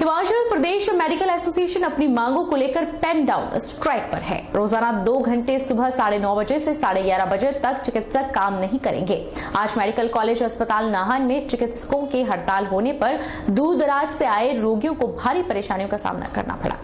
Himachal Pradesh medical association अपनी मांगों को लेकर पेन डाउन स्ट्राइक पर है। रोजाना 2 घंटे सुबह 9:30 बजे से 11:30 बजे तक चिकित्सक काम नहीं करेंगे। आज मेडिकल कॉलेज अस्पताल नाहन में चिकित्सकों की हड़ताल होने पर दूर दराज से आए रोगियों को भारी परेशानियों का सामना करना पड़ा।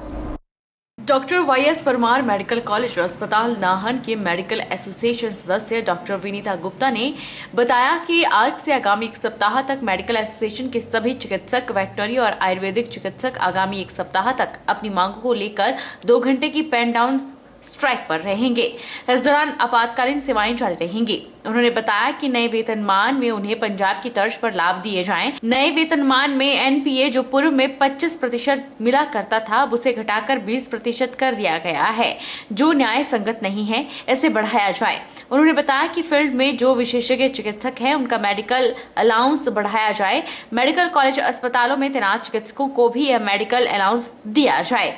Doctor YS Parmar medical college और अस्पताल नाहन के मेडिकल एसोसिएशन सदस्य डॉक्टर विनीता गुप्ता ने बताया कि आज से आगामी 1 सप्ताह तक मेडिकल एसोसिएशन के सभी चिकित्सक, वेटनरी और आयुर्वेदिक चिकित्सक आगामी 1 सप्ताह तक अपनी मांगों को लेकर 2 घंटे की पेन डाउन स्ट्राइक पर रहेंगे। इस दौरान आपातकालीन सेवाएं जारी रहेंगी। उन्होंने बताया कि नए वेतनमान में उन्हें पंजाब की तर्ज पर लाभ दिए जाएं। नए वेतनमान में एनपीए जो पूर्व में 25% मिला करता था, उसे घटाकर 20% कर दिया गया है, जो न्याय संगत नहीं है। इसे बढ़ाया जाए। उन्होंने बताया कि फील्ड में जो विशेषज्ञ चिकित्सक हैं, उनका मेडिकल अलाउंस बढ़ाया जाए। मेडिकल कॉलेज अस्पतालों में तैनात चिकित्सकों को भी यह मेडिकल अलाउंस दिया जाए।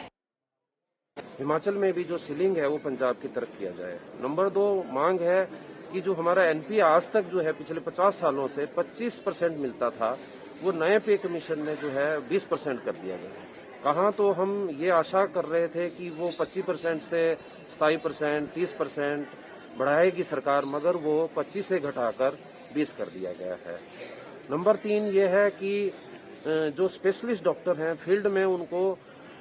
हिमाचल में भी जो सीलिंग है वो पंजाब की तरफ किया जाए। नंबर 2 मांग है कि जो हमारा एनपीए आज तक जो है पिछले 50 सालों से 25% मिलता था, वो नए पे कमीशन ने जो है 20% कर दिया गया। कहाँ तो हम ये आशा कर रहे थे कि वो 25% से 27%, 30% बढ़ाएगी सरकार, मगर वो 25 से घटाकर 20 कर दिया गया है। नंबर 3 ये है कि जो स्पेशलिस्ट डॉक्टर हैं फील्ड में, उनको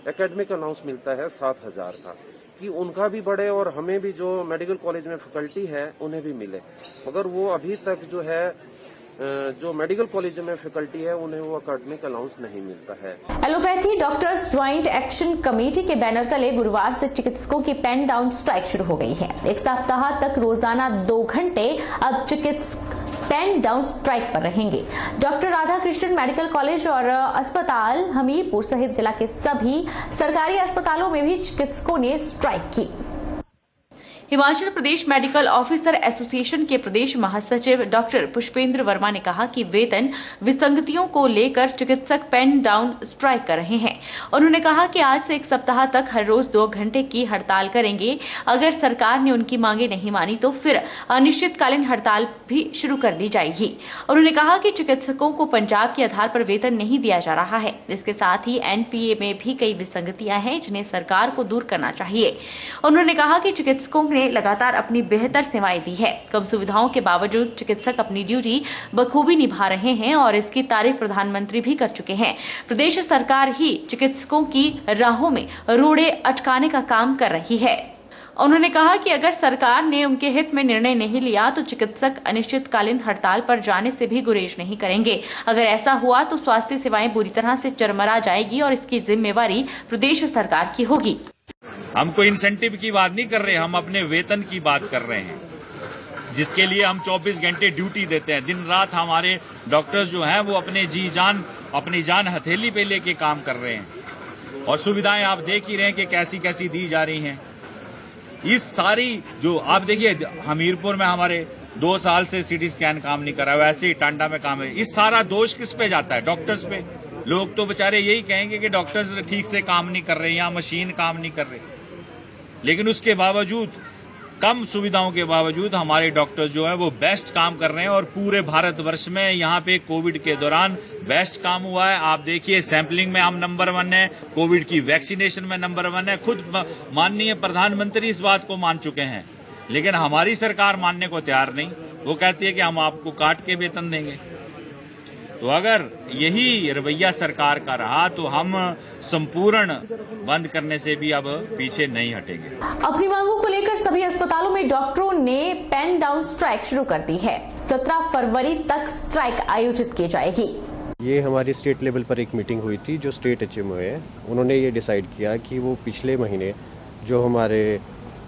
एकेडमिक अलाउंस मिलता है 7,000 का, कि उनका भी बढ़े और हमें भी जो मेडिकल कॉलेज में फैकल्टी है उन्हें भी मिले। मगर वो अभी तक जो है जो मेडिकल कॉलेज में फैकल्टी है उन्हें वो एकेडमिक अलाउंस नहीं मिलता है। Allopathy doctors joint action committee के बैनर तले गुरुवार से चिकित्सकों की पेन डाउन स्ट्राइक शुरू हो गई है। 1 सप्ताह तक रोजाना 2 घंटे अब चिकित्सक पेन डाउन स्ट्राइक पर रहेंगे। Doctor Radha Krishnan medical college और अस्पताल हमीरपुर सहित जिला के सभी सरकारी अस्पतालों में भी चिकित्सकों ने स्ट्राइक की। Himachal Pradesh medical officer association के प्रदेश महासचिव डॉक्टर पुष्पेंद्र वर्मा ने कहा कि वेतन विसंगतियों को लेकर चिकित्सक पेन डाउन स्ट्राइक कर रहे हैं। उन्होंने कहा कि आज से 1 सप्ताह तक हर रोज 2 घंटे की हड़ताल करेंगे। अगर सरकार ने उनकी मांगे नहीं मानी तो फिर अनिश्चितकालीन हड़ताल भी शुरू कर दी जाएगी। उन्होंने कहा कि चिकित्सकों को पंजाब के आधार पर वेतन नहीं दिया जा रहा है। इसके साथ ही एनपीए में भी कई विसंगतियां हैं, जिन्हें सरकार को दूर करना चाहिए। उन्होंने कहा कि चिकित्सकों ने लगातार अपनी बेहतर सेवाएं दी है। कम सुविधाओं के बावजूद चिकित्सक अपनी ड्यूटी बखूबी निभा रहे हैं और इसकी तारीफ प्रधानमंत्री भी कर चुके हैं। प्रदेश सरकार ही चिकित्सकों की राहों में रोड़े अटकाने का काम कर रही है। उन्होंने कहा कि अगर सरकार ने उनके हित में निर्णय नहीं लिया तो चिकित्सक अनिश्चितकालीन हड़ताल पर जाने से भी गुरेज नहीं करेंगे। अगर ऐसा हुआ तो स्वास्थ्य सेवाएं बुरी तरह से चरमरा जाएगी और इसकी जिम्मेवारी प्रदेश सरकार की होगी। हम कोई इंसेंटिव की बात नहीं कर रहे, हम अपने वेतन की बात कर रहे हैं, जिसके लिए हम 24 घंटे ड्यूटी देते हैं। दिन रात हमारे डॉक्टर्स जो हैं वो अपनी जान हथेली पे लेके काम कर रहे हैं और सुविधाएं आप देख ही रहे हैं कि कैसी कैसी दी जा रही हैं। इस सारी जो आप देखिए, हमीरपुर में हमारे 2 साल से सीटी स्कैन काम नहीं कर रहा, वैसे ही टांडा में काम है। इस सारा दोष किस पे जाता है? डॉक्टर्स पे। लोग तो बेचारे यही कहेंगे कि डॉक्टर्स ठीक से काम नहीं कर रहे या मशीन काम नहीं कर रही, लेकिन उसके बावजूद, कम सुविधाओं के बावजूद हमारे डॉक्टर्स जो है वो बेस्ट काम कर रहे हैं और पूरे भारतवर्ष में यहाँ पे कोविड के दौरान बेस्ट काम हुआ है। आप देखिए, सैंपलिंग में हम नंबर 1 है, कोविड की वैक्सीनेशन में नंबर 1 है। खुद माननीय प्रधानमंत्री इस बात को मान चुके हैं, लेकिन हमारी सरकार मानने को तैयार नहीं। वो कहती है कि हम आपको काट के वेतन देंगे। तो अगर यही रवैया सरकार का रहा तो हम संपूर्ण बंद करने से भी अब पीछे नहीं हटेंगे। अपनी मांगों को लेकर सभी अस्पतालों में डॉक्टरों ने पेन डाउन स्ट्राइक शुरू कर दी है। 17 फरवरी तक स्ट्राइक आयोजित की जाएगी। ये हमारी स्टेट लेवल पर एक मीटिंग हुई थी, जो स्टेट एचएमओ है, उन्होंने ये डिसाइड किया कि वो पिछले महीने जो हमारे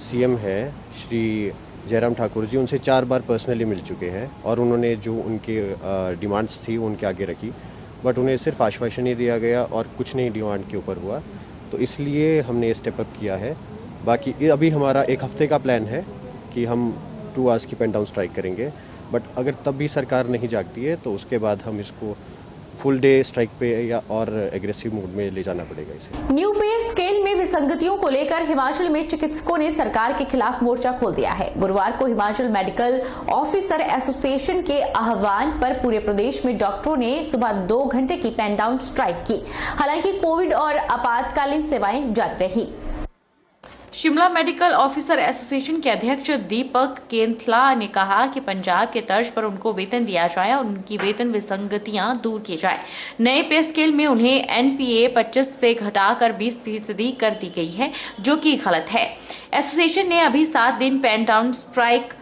सीएम है श्री जयराम ठाकुर जी, उनसे 4 बार पर्सनली मिल चुके हैं और उन्होंने जो उनकी डिमांड्स थी वो उनके आगे रखी, बट उन्हें सिर्फ आश्वासन ही दिया गया और कुछ नहीं डिमांड के ऊपर हुआ। तो इसलिए हमने ये स्टेप अप किया है। बाकी अभी हमारा 1 हफ्ते का प्लान है कि हम 2 आवर्स की पेन डाउन स्ट्राइक करेंगे, बट अगर तब भी सरकार नहीं जागती है तो उसके बाद हम इसको फुल डे स्ट्राइक पे या और एग्रेसिव मोड में ले जाना पड़ेगा इसे। न्यू पे स्केल में विसंगतियों को लेकर हिमाचल में चिकित्सकों ने सरकार के खिलाफ मोर्चा खोल दिया है। गुरुवार को हिमाचल मेडिकल ऑफिसर एसोसिएशन के आह्वान पर पूरे प्रदेश में डॉक्टरों ने सुबह 2 घंटे की पेन डाउन स्ट्राइक की। हालांकि कोविड और आपातकालीन सेवाएं जारी रही। शिमला मेडिकल ऑफिसर एसोसिएशन के अध्यक्ष दीपक केंथला ने कहा कि पंजाब के तर्ज पर उनको वेतन दिया जाए और उनकी वेतन विसंगतियां दूर की जाए। नए पे स्केल में उन्हें एनपीए 25 से घटाकर 20% कर दी गई है, जो कि गलत है। एसोसिएशन ने अभी 7 दिन पेन डाउन स्ट्राइक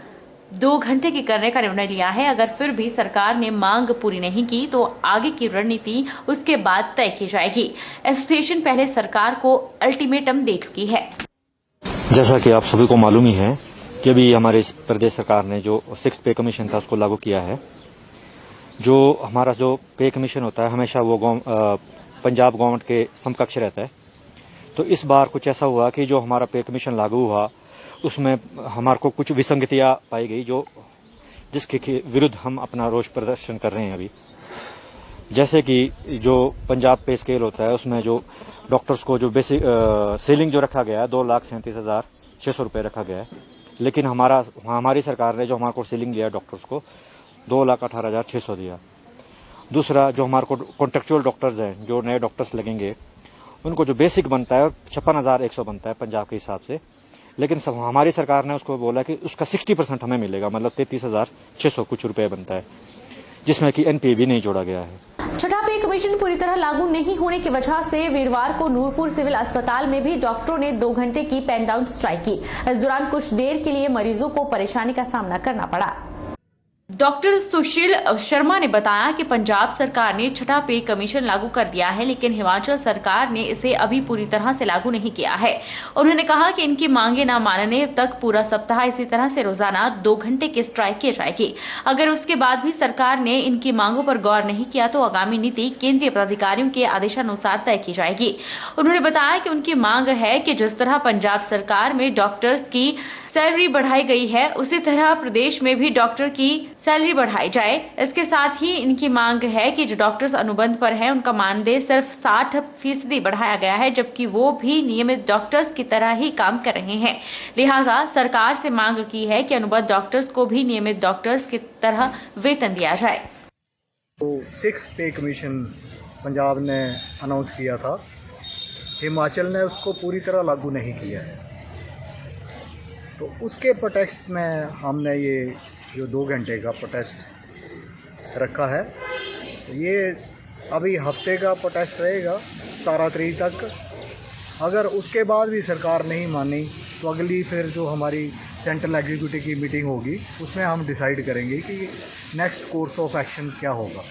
2 घंटे की करने का निर्णय लिया है। अगर फिर भी सरकार ने मांग पूरी नहीं की तो आगे की रणनीति उसके बाद तय की जाएगी। एसोसिएशन पहले सरकार को अल्टीमेटम दे चुकी है। जैसा कि आप सभी को मालूम ही है कि अभी हमारे प्रदेश सरकार ने जो 6th पे कमीशन था उसको लागू किया है। जो हमारा जो पे कमीशन होता है हमेशा वो पंजाब गवर्नमेंट के समकक्ष रहता है। तो इस बार कुछ ऐसा हुआ कि जो हमारा पे कमीशन लागू हुआ उसमें हमारे को कुछ विसंगतियां पाई गई, जो जिसके विरुद्ध हम अपना रोष प्रदर्शन कर रहे हैं अभी। जैसे कि जो पंजाब पे स्केल होता है उसमें जो डॉक्टर्स को जो बेसिक सीलिंग जो रखा गया है 2,37,600 रुपये रखा गया है, लेकिन हमारी सरकार ने जो हमारे को सीलिंग दिया डॉक्टर्स को 2,18,600 दिया। दूसरा, जो हमारे को कॉन्ट्रेक्चुअल डॉक्टर्स हैं, जो नए डॉक्टर्स लगेंगे, उनको जो बेसिक बनता है 56,100 बनता है पंजाब के हिसाब से, लेकिन हमारी सरकार ने उसको बोला कि उसका 60% हमें मिलेगा, मतलब 33,600 कुछ रुपए बनता है, जिसमें कि एनपीए भी नहीं जोड़ा गया है। छठा पे कमीशन पूरी तरह लागू नहीं होने की वजह से वीरवार को नूरपुर सिविल अस्पताल में भी डॉक्टरों ने 2 घंटे की पेन डाउन स्ट्राइक की। इस दौरान कुछ देर के लिए मरीजों को परेशानी का सामना करना पड़ा। डॉक्टर सुशील शर्मा ने बताया कि पंजाब सरकार ने छठा पे कमीशन लागू कर दिया है, लेकिन हिमाचल सरकार ने इसे अभी पूरी तरह से लागू नहीं किया है। उन्होंने कहा कि इनकी मांगे न मानने तक पूरा सप्ताह इसी तरह से रोजाना 2 घंटे की स्ट्राइक की जाएगी। अगर उसके बाद भी सरकार ने इनकी मांगों पर गौर नहीं किया तो आगामी नीति केंद्रीय पदाधिकारियों के आदेशानुसार तय की जाएगी। उन्होंने बताया कि उनकी मांग है कि जिस तरह पंजाब सरकार में डॉक्टर्स की सैलरी बढ़ाई गई है, उसी तरह प्रदेश में भी डॉक्टर की सैलरी बढ़ाई जाए। इसके साथ ही इनकी मांग है कि जो डॉक्टर्स अनुबंध पर हैं उनका मानदेय सिर्फ 60% बढ़ाया गया है, जबकि वो भी नियमित डॉक्टर्स की तरह ही काम कर रहे हैं। लिहाजा सरकार से मांग की है कि अनुबंध डॉक्टर्स को भी नियमित डॉक्टर्स की तरह वेतन दिया जाए। तो 6th पे कमीशन पंजाब ने अनाउंस किया था, हिमाचल ने उसको पूरी तरह लागू नहीं किया है। तो उसके प्रोटेस्ट में हमने ये जो 2 घंटे का प्रोटेस्ट रखा है। तो ये अभी हफ्ते का प्रोटेस्ट रहेगा 17 तारीख तक। अगर उसके बाद भी सरकार नहीं मानी तो अगली फिर जो हमारी सेंट्रल एग्जीक्यूटिव की मीटिंग होगी उसमें हम डिसाइड करेंगे कि नेक्स्ट कोर्स ऑफ एक्शन क्या होगा।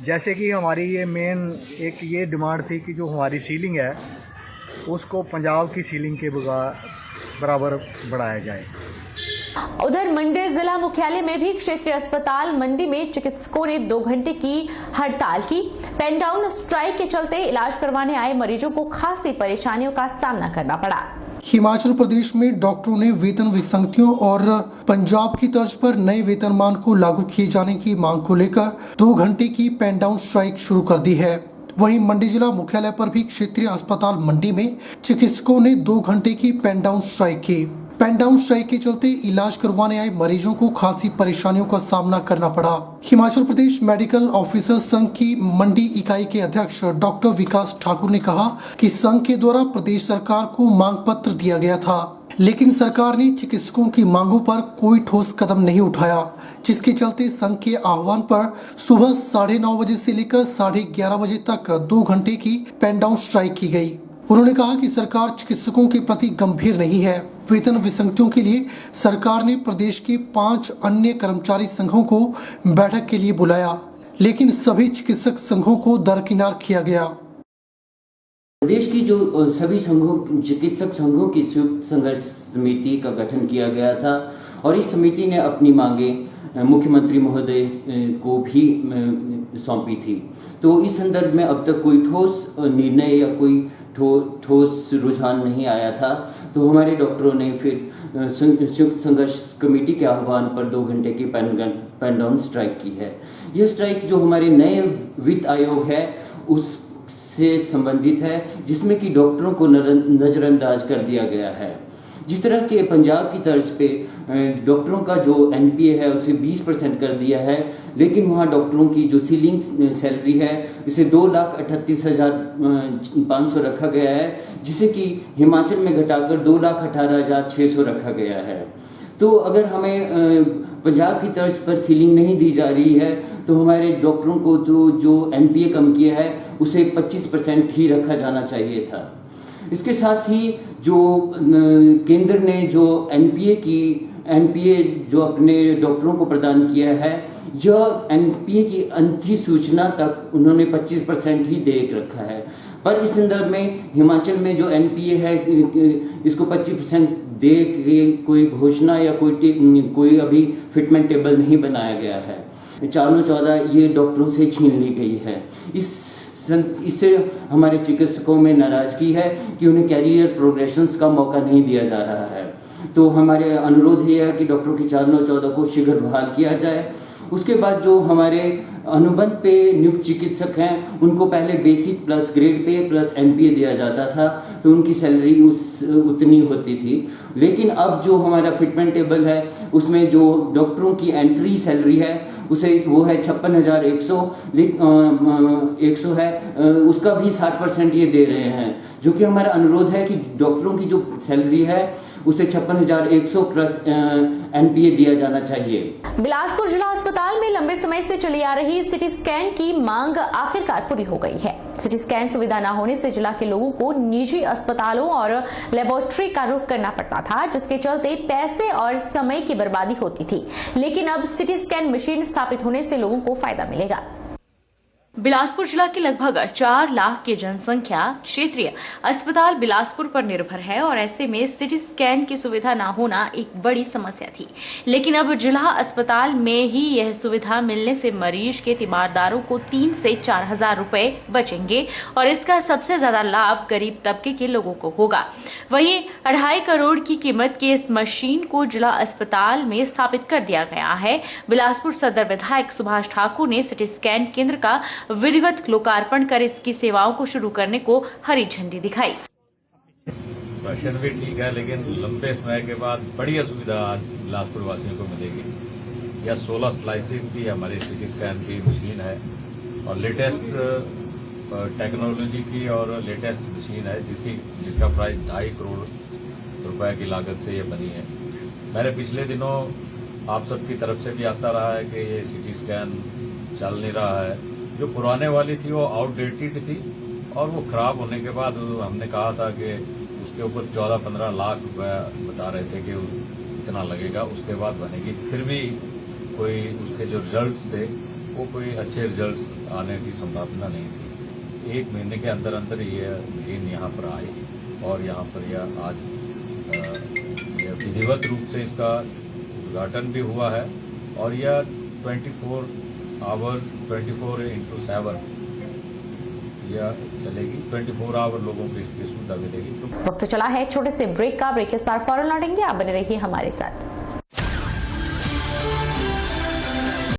जैसे कि हमारी ये मेन एक ये डिमांड थी कि जो हमारी सीलिंग है उसको पंजाब की सीलिंग के बराबर बढ़ाया जाए। उधर मंडी जिला मुख्यालय में भी क्षेत्रीय अस्पताल मंडी में चिकित्सकों ने 2 घंटे की हड़ताल की। पेन डाउन स्ट्राइक के चलते इलाज करवाने आए मरीजों को खासी परेशानियों का सामना करना पड़ा। हिमाचल प्रदेश में डॉक्टरों ने वेतन विसंगतियों और पंजाब की तर्ज पर नए वेतनमान को लागू किए जाने की मांग को लेकर 2 घंटे की पेन डाउन स्ट्राइक शुरू कर दी है। वहीं मंडी जिला मुख्यालय पर भी क्षेत्रीय अस्पताल मंडी में चिकित्सकों ने 2 घंटे की पेन डाउन स्ट्राइक की। पेन डाउन स्ट्राइक के चलते इलाज करवाने आए मरीजों को खासी परेशानियों का सामना करना पड़ा। हिमाचल प्रदेश मेडिकल ऑफिसर संघ की मंडी इकाई के अध्यक्ष डॉक्टर विकास ठाकुर ने कहा कि संघ के द्वारा प्रदेश सरकार को मांग पत्र दिया गया था, लेकिन सरकार ने चिकित्सकों की मांगों पर कोई ठोस कदम नहीं उठाया, जिसके चलते संघ के आह्वान पर सुबह 9:30 बजे से लेकर 11:30 बजे तक 2 घंटे की पेन डाउन स्ट्राइक की गई। उन्होंने कहा कि सरकार चिकित्सकों के प्रति गंभीर नहीं है। वेतन विसंगतियों के लिए सरकार ने प्रदेश के 5 अन्य कर्मचारी संघों को बैठक के लिए बुलाया, लेकिन सभी चिकित्सक संघों को दरकिनार किया गया। प्रदेश की जो सभी संघों चिकित्सक संघों की संयुक्त संघर्ष समिति का गठन किया गया था और इस समिति ने अपनी मांगे मुख्यमंत्री महोदय को भी सौंपी थी। तो इस संदर्भ में अब तक कोई ठोस निर्णय या कोई ठोस रुझान नहीं आया था। तो हमारे डॉक्टरों ने फिर संयुक्त संघर्ष कमेटी के आह्वान पर 2 घंटे की पेन पेन डाउन स्ट्राइक की है। यह स्ट्राइक जो हमारे नए वित्त आयोग है उससे संबंधित है, जिसमें कि डॉक्टरों को नज़रअंदाज कर दिया गया है। जिस तरह के पंजाब की तर्ज पे डॉक्टरों का जो एनपीए है उसे 20% कर दिया है, लेकिन वहाँ डॉक्टरों की जो सीलिंग सैलरी है इसे 2,38,500 रखा गया है, जिसे कि हिमाचल में घटाकर 2,18,600 रखा गया है। तो अगर हमें पंजाब की तर्ज पर सीलिंग नहीं दी जा रही है तो हमारे डॉक्टरों को तो जो एनपीए कम किया है उसे 25% ही रखा जाना चाहिए था। इसके साथ ही जो केंद्र ने जो एनपीए जो अपने डॉक्टरों को प्रदान किया है, यह एनपीए की अधिसूचना तक उन्होंने 25% ही दे रखा है। पर इस संदर्भ में हिमाचल में जो एनपीए है इसको 25% दे के कोई घोषणा या कोई अभी फिटमेंट टेबल नहीं बनाया गया है। 4/14 ये डॉक्टरों से छीन ली गई है। इससे हमारे चिकित्सकों में नाराजगी है कि उन्हें कैरियर प्रोग्रेशंस का मौका नहीं दिया जा रहा है। तो हमारे अनुरोध ये है कि डॉक्टरों की 4/14 को शीघ्र बहाल किया जाए। उसके बाद जो हमारे अनुबंध पे नियुक्त चिकित्सक हैं उनको पहले basic plus grade pay plus NPA दिया जाता था, तो उनकी सैलरी उतनी होती थी। लेकिन अब जो हमारा फिटमेंट टेबल है उसमें जो डॉक्टरों की एंट्री सैलरी है उसे वो है 56,100 है, उसका भी 60% ये दे रहे हैं। जो कि हमारा अनुरोध है कि डॉक्टरों की जो सैलरी है उसे 56,100 प्लस एनपीए दिया जाना चाहिए। बिलासपुर जिला अस्पताल में लंबे समय से चली आ रही सिटी स्कैन की मांग आखिरकार पूरी हो गई है। सिटी स्कैन सुविधा न होने से जिला के लोगों को निजी अस्पतालों और लेबोरेटरी का रुख करना पड़ता था, जिसके चलते पैसे और समय की बर्बादी होती थी। लेकिन अब सिटी स्कैन मशीन स्थापित होने से लोगों को फायदा मिलेगा। बिलासपुर जिला की लगभग 4 लाख की जनसंख्या क्षेत्रीय अस्पताल बिलासपुर पर निर्भर है और ऐसे में सिटी स्कैन की सुविधा ना होना एक बड़ी समस्या थी। लेकिन अब जिला अस्पताल में ही यह सुविधा मिलने से मरीज के तीमारदारों को 3 से 4 हजार रुपए बचेंगे और इसका सबसे ज्यादा लाभ गरीब तबके के लोगों को होगा। वहीं 2.5 करोड़ की कीमत की इस मशीन को जिला अस्पताल में स्थापित कर दिया गया है। बिलासपुर सदर विधायक सुभाष ठाकुर ने सिटी स्कैन केंद्र का विधिवत लोकार्पण कर इसकी सेवाओं को शुरू करने को हरी झंडी दिखाई। राशन भी ठीक है, लेकिन लंबे समय के बाद बड़ी सुविधा आज बिलासपुर वासियों को मिलेगी। यह 16 स्लाइसिस की हमारी सिटी स्कैन की मशीन है और लेटेस्ट टेक्नोलॉजी की और लेटेस्ट मशीन है जिसका प्राइस 2.5 करोड़ रुपए की लागत से ये बनी है। मैंने पिछले दिनों आप सबकी तरफ से भी आता रहा है कि ये सिटी स्कैन चल नहीं रहा है। जो पुराने वाली थी वो आउटडेटेड थी और वो खराब होने के बाद हमने कहा था कि उसके ऊपर 14-15 लाख रुपए बता रहे थे कि इतना लगेगा, उसके बाद बनेगी। फिर भी कोई उसके जो रिजल्ट्स थे वो कोई अच्छे रिजल्ट्स आने की संभावना नहीं थी। 1 महीने के अंदर अंदर ये मशीन यहाँ पर आई और यहाँ पर यह आज विधिवत रूप से इसका उद्घाटन भी हुआ है और यह 24 into 7 यह चलेगी। 24 आवर लोगों को इसकी सुविधा मिलेगी। वक्त चला है एक छोटे से ब्रेक का। ब्रेक के इस बार फौरन लौटेंगे, आप बने रहिए हमारे साथ।